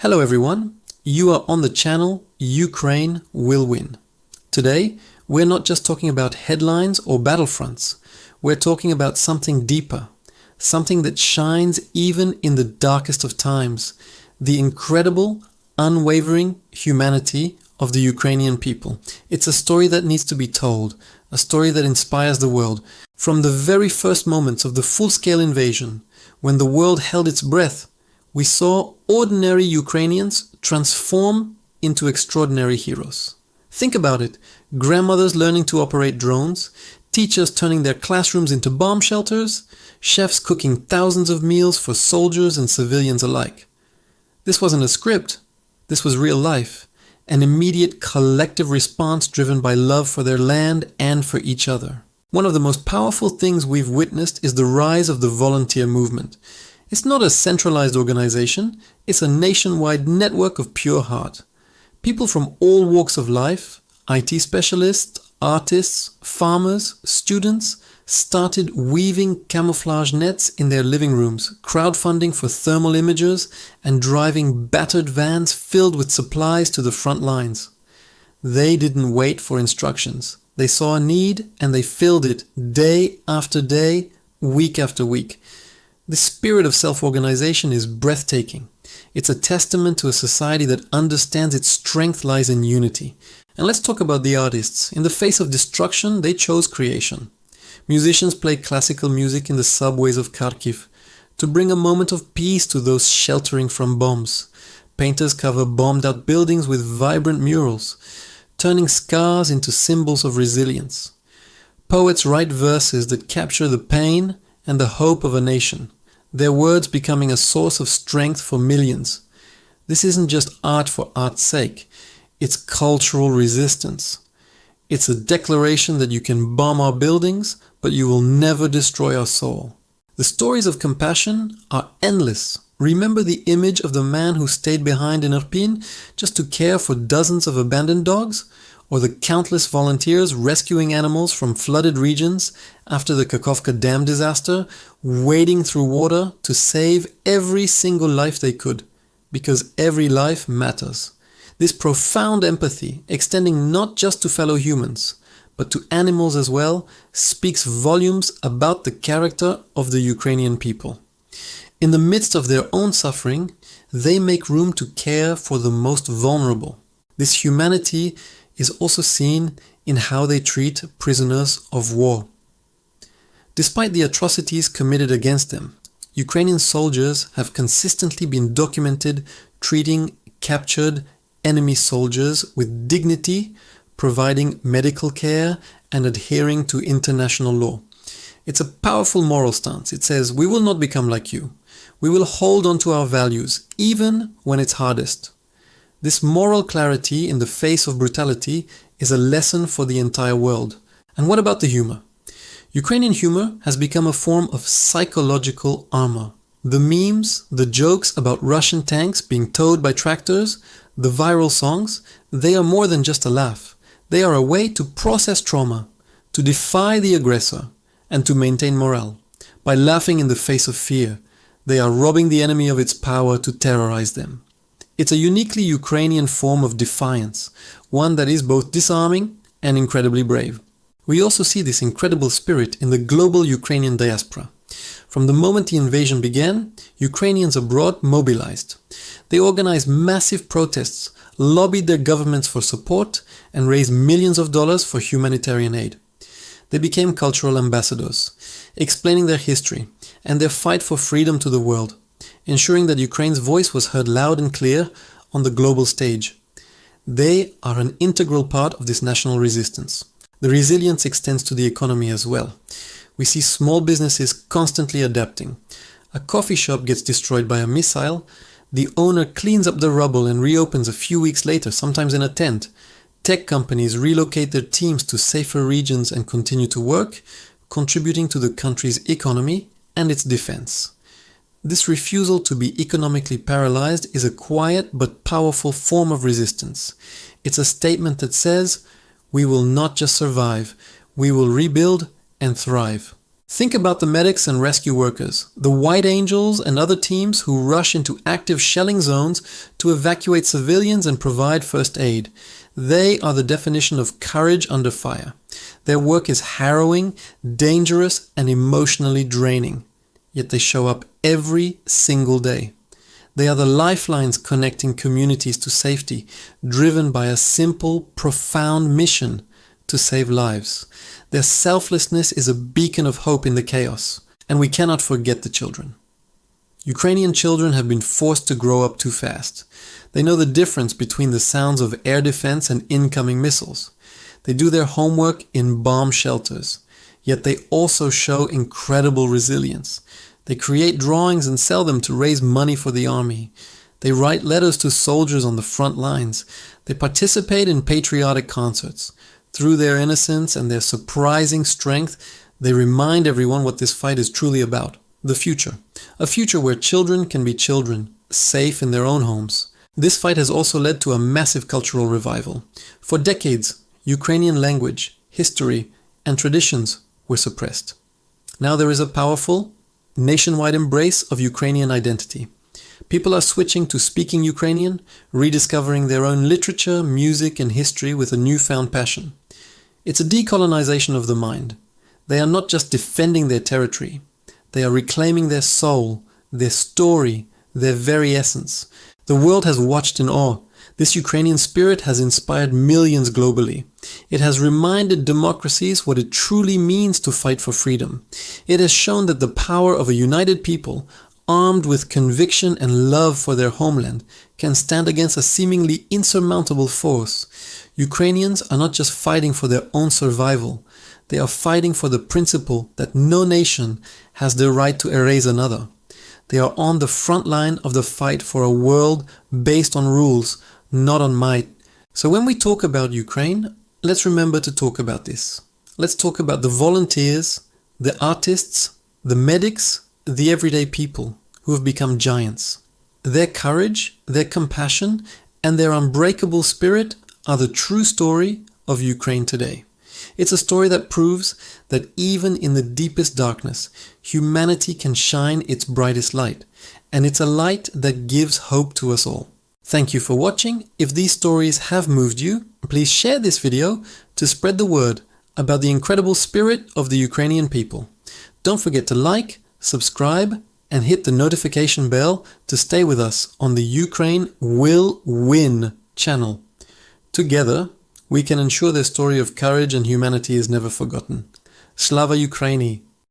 Hello everyone, you are on the channel Ukraine Will Win. Today, we're not just talking about headlines or battlefronts, we're talking about something deeper, something that shines even in the darkest of times, the incredible, unwavering humanity of the Ukrainian people. It's a story that needs to be told, a story that inspires the world. From the very first moments of the full-scale invasion, when the world held its breath, we saw ordinary Ukrainians transform into extraordinary heroes. Think about it, grandmothers learning to operate drones, teachers turning their classrooms into bomb shelters, chefs cooking thousands of meals for soldiers and civilians alike. This wasn't a script, this was real life, an immediate collective response driven by love for their land and for each other. One of the most powerful things we've witnessed is the rise of the volunteer movement. It's not a centralized organization, it's a nationwide network of pure heart. People from all walks of life, IT specialists, artists, farmers, students, started weaving camouflage nets in their living rooms, crowdfunding for thermal imagers, and driving battered vans filled with supplies to the front lines. They didn't wait for instructions. They saw a need and they filled it day after day, week after week. The spirit of self-organization is breathtaking. It's a testament to a society that understands its strength lies in unity. And let's talk about the artists. In the face of destruction, they chose creation. Musicians play classical music in the subways of Kharkiv to bring a moment of peace to those sheltering from bombs. Painters cover bombed-out buildings with vibrant murals, turning scars into symbols of resilience. Poets write verses that capture the pain and the hope of a nation, their words becoming a source of strength for millions. This isn't just art for art's sake, it's cultural resistance. It's a declaration that you can bomb our buildings, but you will never destroy our soul. The stories of compassion are endless. Remember the image of the man who stayed behind in Irpin just to care for dozens of abandoned dogs? Or the countless volunteers rescuing animals from flooded regions after the Kakhovka Dam disaster, wading through water to save every single life they could, because every life matters. This profound empathy, extending not just to fellow humans, but to animals as well, speaks volumes about the character of the Ukrainian people. In the midst of their own suffering, they make room to care for the most vulnerable. This humanity is also seen in how they treat prisoners of war. Despite the atrocities committed against them, Ukrainian soldiers have consistently been documented treating captured enemy soldiers with dignity, providing medical care, and adhering to international law. It's a powerful moral stance. It says, we will not become like you. We will hold on to our values, even when it's hardest. This moral clarity in the face of brutality is a lesson for the entire world. And what about the humor? Ukrainian humor has become a form of psychological armor. The memes, the jokes about Russian tanks being towed by tractors, the viral songs, they are more than just a laugh. They are a way to process trauma, to defy the aggressor, and to maintain morale. By laughing in the face of fear, they are robbing the enemy of its power to terrorize them. It's a uniquely Ukrainian form of defiance, one that is both disarming and incredibly brave. We also see this incredible spirit in the global Ukrainian diaspora. From the moment the invasion began, Ukrainians abroad mobilized. They organized massive protests, lobbied their governments for support, and raised millions of dollars for humanitarian aid. They became cultural ambassadors, explaining their history and their fight for freedom to the world, ensuring that Ukraine's voice was heard loud and clear on the global stage. They are an integral part of this national resistance. The resilience extends to the economy as well. We see small businesses constantly adapting. A coffee shop gets destroyed by a missile, the owner cleans up the rubble and reopens a few weeks later, sometimes in a tent. Tech companies relocate their teams to safer regions and continue to work, contributing to the country's economy and its defense. This refusal to be economically paralyzed is a quiet but powerful form of resistance. It's a statement that says, we will not just survive, we will rebuild and thrive. Think about the medics and rescue workers, the White Angels and other teams who rush into active shelling zones to evacuate civilians and provide first aid. They are the definition of courage under fire. Their work is harrowing, dangerous, and emotionally draining. Yet they show up every single day. They are the lifelines connecting communities to safety, driven by a simple, profound mission to save lives. Their selflessness is a beacon of hope in the chaos, and we cannot forget the children. Ukrainian children have been forced to grow up too fast. They know the difference between the sounds of air defense and incoming missiles. They do their homework in bomb shelters, yet they also show incredible resilience. They create drawings and sell them to raise money for the army. They write letters to soldiers on the front lines. They participate in patriotic concerts. Through their innocence and their surprising strength, they remind everyone what this fight is truly about: the future. A future where children can be children, safe in their own homes. This fight has also led to a massive cultural revival. For decades, Ukrainian language, history, and traditions were suppressed. Now there is a powerful, nationwide embrace of Ukrainian identity. People are switching to speaking Ukrainian, rediscovering their own literature, music, and history with a newfound passion. It's a decolonization of the mind. They are not just defending their territory. They are reclaiming their soul, their story, their very essence. The world has watched in awe. This Ukrainian spirit has inspired millions globally. It has reminded democracies what it truly means to fight for freedom. It has shown that the power of a united people, armed with conviction and love for their homeland, can stand against a seemingly insurmountable force. Ukrainians are not just fighting for their own survival. They are fighting for the principle that no nation has the right to erase another. They are on the front line of the fight for a world based on rules, not on might. So when we talk about Ukraine, let's remember to talk about this. Let's talk about the volunteers, the artists, the medics, the everyday people who have become giants. Their courage, their compassion, and their unbreakable spirit are the true story of Ukraine today. It's a story that proves that even in the deepest darkness, humanity can shine its brightest light, and it's a light that gives hope to us all. Thank you for watching. If these stories have moved you, please share this video to spread the word about the incredible spirit of the Ukrainian people. Don't forget to like, subscribe, and hit the notification bell to stay with us on the Ukraine Will Win channel. Together, we can ensure their story of courage and humanity is never forgotten. Slava Ukraini!